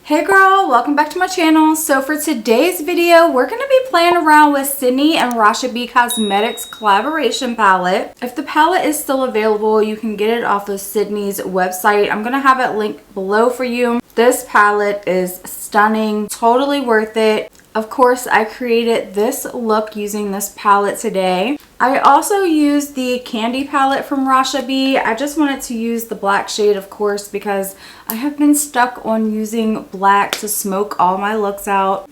Hey girl, welcome back to my channel. So for today's video, we're going to be playing around with Sydney and Rasha B Cosmetics collaboration palette. If the palette is still available, you can get it off of Sydney's website. I'm going to have it linked below for you. This palette is stunning, totally worth it. Of course, I created this look using this palette today. I also used the candy palette from Rasha B. I just wanted to use the black shade, of course, because I have been stuck on using black to smoke all my looks out.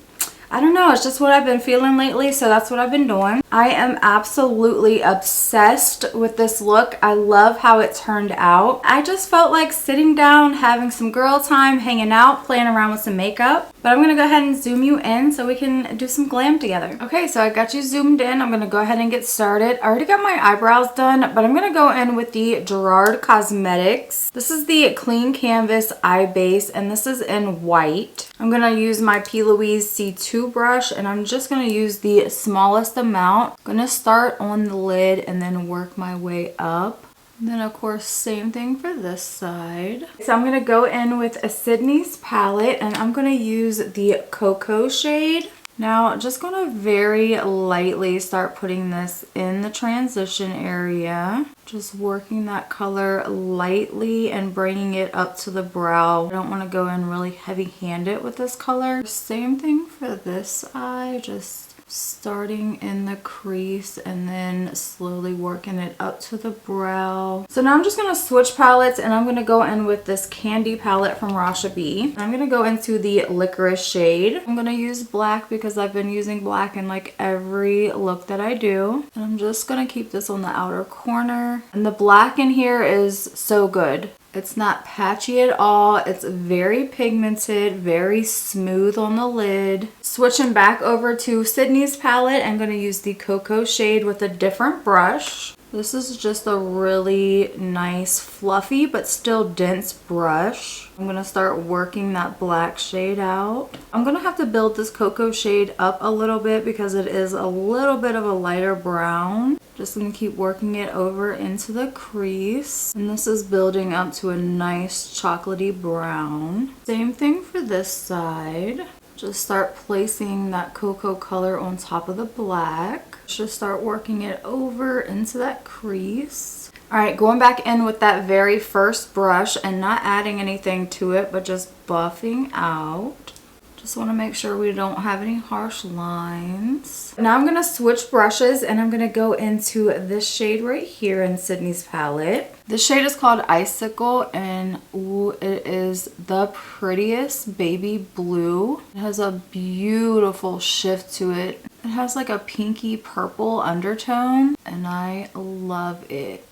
I don't know, it's just what I've been feeling lately, so that's what I've been doing. I am absolutely obsessed with this look. I love how it turned out. I just felt like sitting down, having some girl time, hanging out, playing around with some makeup. But I'm going to go ahead and zoom you in so we can do some glam together. Okay, so I got you zoomed in. I'm going to go ahead and get started. I already got my eyebrows done, but I'm going to go in with the Gerard Cosmetics. This is the Clean Canvas Eye Base, and this is in white. I'm going to use my P. Louise C2 brush, and I'm just going to use the smallest amount. I'm going to start on the lid and then work my way up. And then of course, same thing for this side. So I'm going to go in with a Sydney's palette, and I'm going to use the Cocoa shade. Now, just going to very lightly start putting this in the transition area. Just working that color lightly and bringing it up to the brow. I don't want to go in really heavy-handed with this color. Same thing for this eye, just starting in the crease and then slowly working it up to the brow. So now I'm just going to switch palettes, and I'm going to go in with this candy palette from Rasha B. I'm going to go into the Licorice shade. I'm going to use black because I've been using black in like every look that I do. And I'm just going to keep this on the outer corner. And the black in here is so good. It's not patchy at all. It's very pigmented, very smooth on the lid. Switching back over to Sydney's palette, I'm going to use the Cocoa shade with a different brush. This is just a really nice, fluffy, but still dense brush. I'm going to start working that black shade out. I'm going to have to build this Cocoa shade up a little bit because it is a little bit of a lighter brown. Just going to keep working it over into the crease. And this is building up to a nice chocolatey brown. Same thing for this side. Just start placing that cocoa color on top of the black. Just start working it over into that crease. Alright, going back in with that very first brush and not adding anything to it, but just buffing out. Just want to make sure we don't have any harsh lines. Now I'm going to switch brushes, and I'm going to go into this shade right here in Sydney's palette. This shade is called Icicle, and ooh, it is the prettiest baby blue. It has a beautiful shift to it. It has like a pinky purple undertone, and I love it.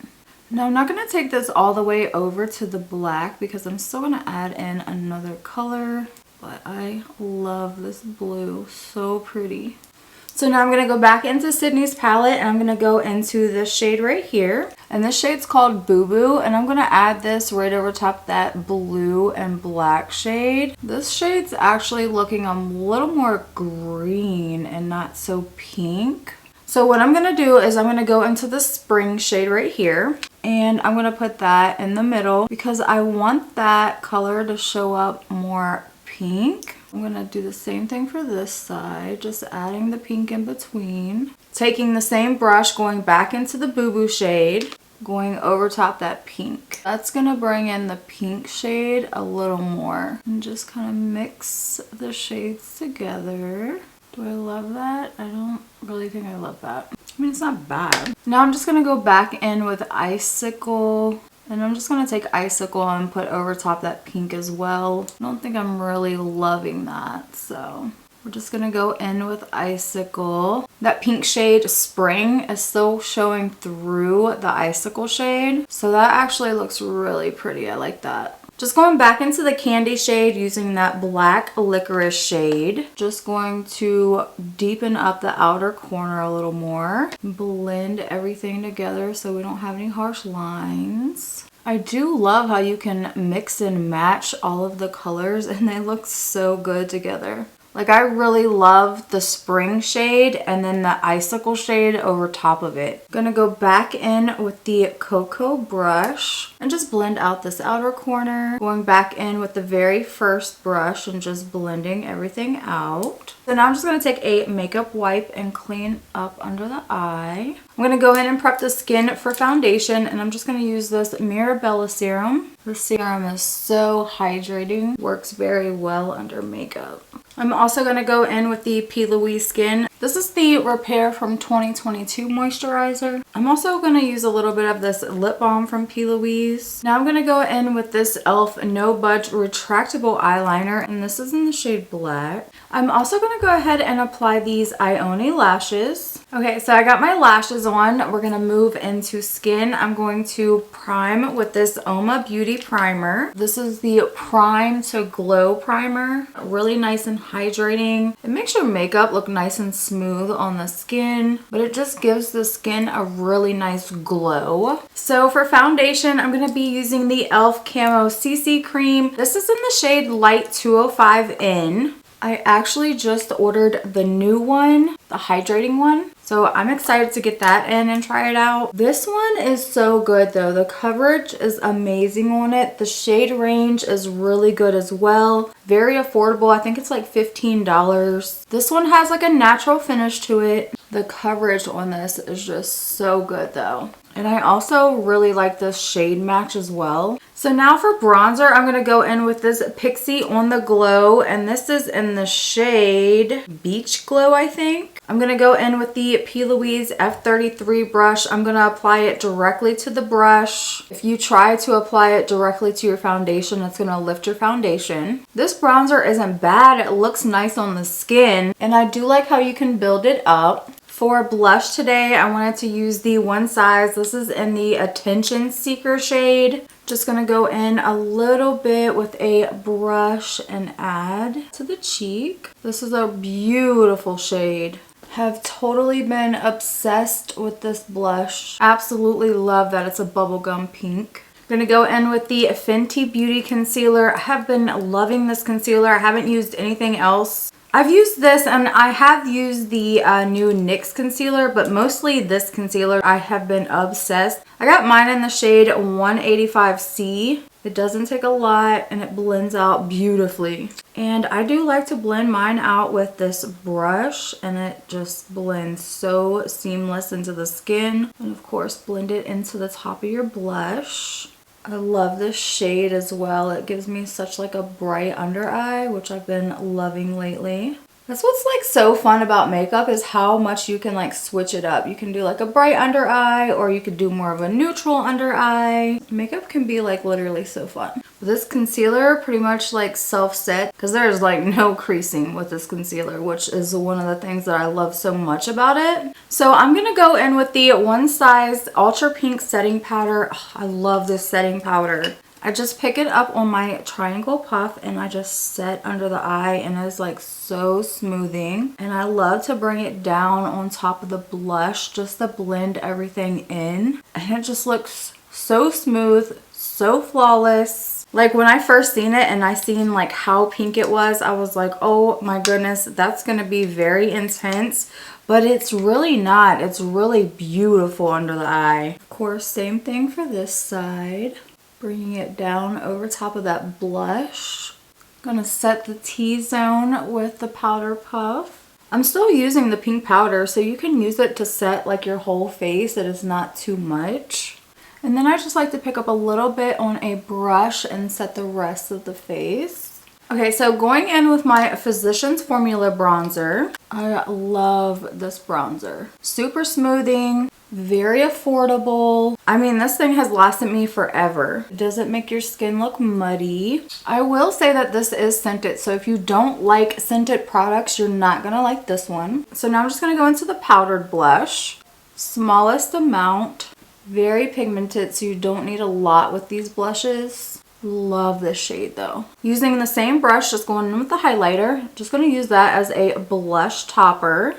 Now I'm not going to take this all the way over to the black because I'm still going to add in another color. But I love this blue, so pretty. So now I'm going to go back into Sydney's palette, and I'm going to go into this shade right here. And this shade's called Boo Boo, and I'm going to add this right over top that blue and black shade. This shade's actually looking a little more green and not so pink. So what I'm going to do is I'm going to go into the Spring shade right here, and I'm going to put that in the middle because I want that color to show up more pink. I'm going to do the same thing for this side, just adding the pink in between. Taking the same brush, going back into the Boo Boo shade, going over top that pink. That's going to bring in the pink shade a little more. And just kind of mix the shades together. Do I love that? I don't really think I love that. I mean, it's not bad. Now I'm just going to go back in with Icicle. And I'm just going to take Icicle and put over top that pink as well. I don't think I'm really loving that, so we're just going to go in with Icicle. That pink shade, Spring, is still showing through the Icicle shade. So that actually looks really pretty. I like that. Just going back into the candy shade using that black Licorice shade. Just going to deepen up the outer corner a little more. Blend everything together so we don't have any harsh lines. I do love how you can mix and match all of the colors, and they look so good together. Like, I really love the spring shade and then the icicle shade over top of it. Gonna go back in with the cocoa brush and just blend out this outer corner. Going back in with the very first brush and just blending everything out. So now I'm just gonna take a makeup wipe and clean up under the eye. I'm gonna go ahead and prep the skin for foundation, and I'm just gonna use this Mirabella serum. The serum is so hydrating, works very well under makeup. I'm also going to go in with the P. Louise Skin. This is the Repair from 2022 moisturizer. I'm also going to use a little bit of this lip balm from P. Louise. Now I'm going to go in with this e.l.f. No Budge retractable eyeliner, and this is in the shade Black. I'm also going to go ahead and apply these Ione lashes. Okay, so I got my lashes on. We're going to move into skin. I'm going to prime with this Oma Beauty primer. This is the Prime to Glow primer. Really nice and hydrating. It makes your makeup look nice and smooth on the skin, but it just gives the skin a really nice glow. So for foundation, I'm going to be using the e.l.f. Camo CC cream. This is in the shade Light 205N. I actually just ordered the new one, the hydrating one. So I'm excited to get that in and try it out. This one is so good though. The coverage is amazing on it. The shade range is really good as well. Very affordable. I think it's like $15. This one has like a natural finish to it. The coverage on this is just so good though. And I also really like this shade match as well. So now for bronzer, I'm going to go in with this Pixie On The Glow. And this is in the shade Beach Glow, I think. I'm going to go in with the P. Louise F33 brush. I'm going to apply it directly to the brush. If you try to apply it directly to your foundation, it's going to lift your foundation. This bronzer isn't bad. It looks nice on the skin. And I do like how you can build it up. For blush today, I wanted to use the One Size. This is in the Attention Seeker shade. Just gonna go in a little bit with a brush and add to the cheek. This is a beautiful shade. Have totally been obsessed with this blush. Absolutely love that it's a bubblegum pink. I'm gonna go in with the Fenty Beauty concealer. I have been loving this concealer. I haven't used anything else. I've used this and I have used the new NYX concealer, but mostly this concealer. I have been obsessed. I got mine in the shade 185C. It doesn't take a lot and it blends out beautifully. And I do like to blend mine out with this brush, and it just blends so seamless into the skin. And of course, blend it into the top of your blush. I love this shade as well. It gives me such like a bright under eye, which I've been loving lately. That's what's like so fun about makeup, is how much you can like switch it up. You can do like a bright under eye, or you could do more of a neutral under eye. Makeup can be like literally so fun. This concealer pretty much like self-set, because there's like no creasing with this concealer, which is one of the things that I love so much about it. So I'm gonna go in with the One Size Ultra Pink setting powder. Oh, I love this setting powder. I just pick it up on my triangle puff and I just set under the eye, and it's like so smoothing. And I love to bring it down on top of the blush just to blend everything in. And it just looks so smooth, so flawless. Like when I first seen it and I seen like how pink it was, I was like, oh my goodness, that's gonna be very intense. But it's really not. It's really beautiful under the eye. Of course, same thing for this side. Bringing it down over top of that blush. I'm gonna set the T-zone with the powder puff. I'm still using the pink powder, so you can use it to set like your whole face. It is not too much. And then I just like to pick up a little bit on a brush and set the rest of the face. Okay, so going in with my Physicians Formula bronzer. I love this bronzer. Super smoothing. Very affordable. I mean, this thing has lasted me forever. It doesn't make your skin look muddy. I will say that this is scented, so if you don't like scented products, you're not gonna like this one. So now I'm just gonna go into the powdered blush. Smallest amount. Very pigmented, so you don't need a lot with these blushes. Love this shade though. Using the same brush, just going in with the highlighter. Just gonna use that as a blush topper.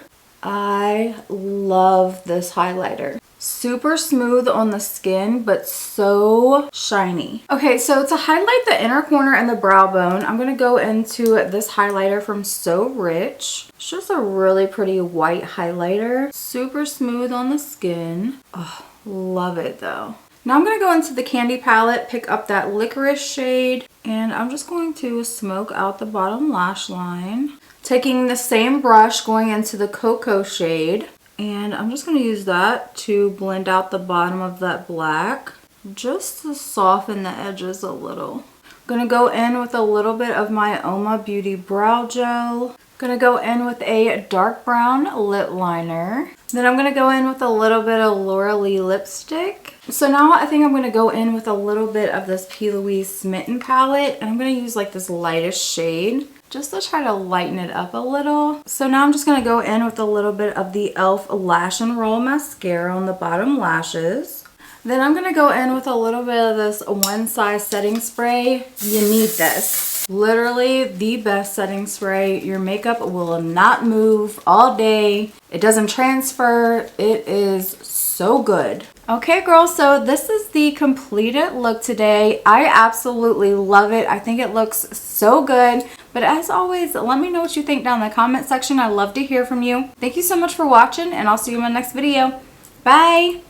I love this highlighter. Super smooth on the skin, but so shiny. Okay, so to highlight the inner corner and the brow bone, I'm going to go into this highlighter from So Rich. It's just a really pretty white highlighter. Super smooth on the skin. Oh, love it though. Now I'm going to go into the Candy palette, pick up that Licorice shade, and I'm just going to smoke out the bottom lash line. Taking the same brush, going into the Cocoa shade, and I'm just going to use that to blend out the bottom of that black, just to soften the edges a little. I'm going to go in with a little bit of my Oma Beauty Brow Gel. I'm going to go in with a dark brown lip liner. Then I'm going to go in with a little bit of Laura Lee lipstick. So now I think I'm going to go in with a little bit of this P. Louise Smitten palette. And I'm going to use like this lightest shade just to try to lighten it up a little. So now I'm just going to go in with a little bit of the e.l.f. Lash and Roll Mascara on the bottom lashes. Then I'm going to go in with a little bit of this One Size setting spray. You need this. Literally the best setting spray. Your makeup will not move all day. It doesn't transfer. It is so good. Okay girls, so this is the completed look today. I absolutely love it. I think it looks so good. But as always, let me know what you think down in the comment section. I love to hear from you. Thank you so much for watching, and I'll see you in my next video. Bye!